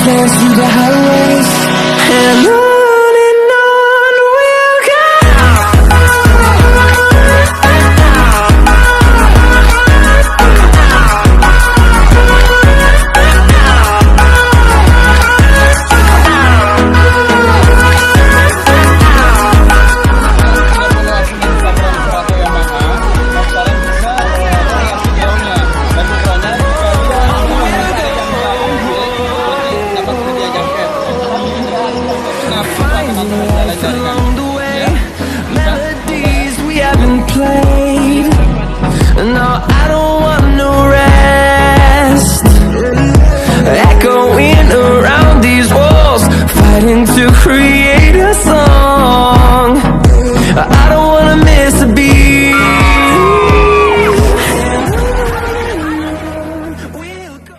dance through the highways, and on we'll go. Along the way, melodies we haven't played. No, I don't want no rest. Echoing around these walls, fighting to create a song. I don't wanna miss a beat. We'll go.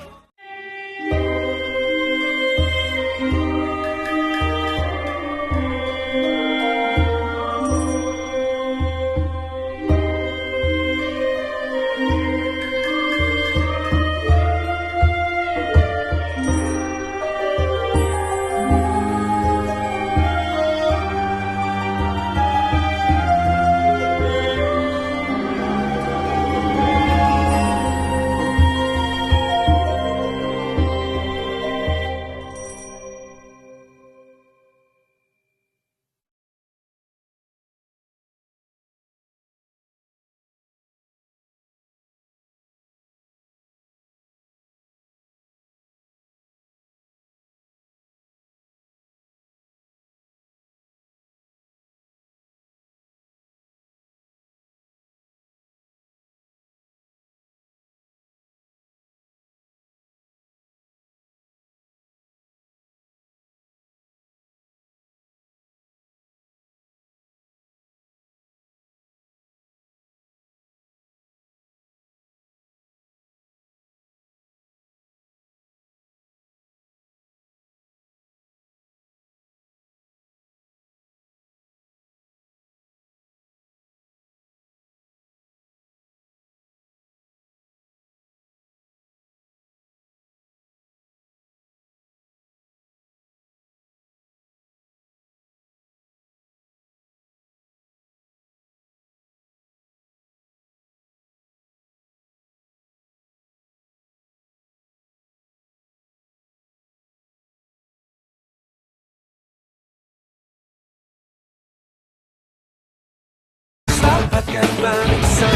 Selamatkan bangsa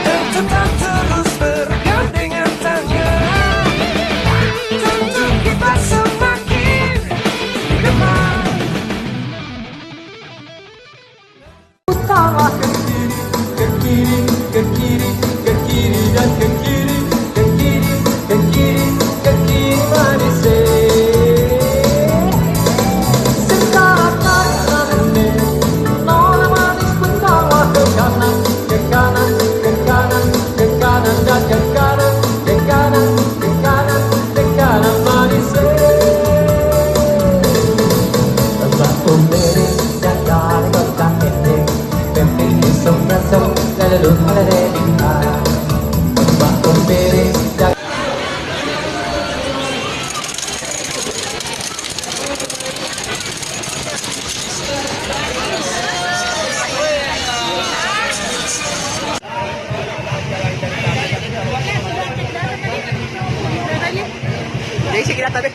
dan tetap terus bergandengan tangan untuk kita semakin gemar. Utama ke kiri, ke kiri, ke kiri, ke kiri dan ke kiri, ke kiri, ke kiri, ke kiri manis. Jadi kita tadi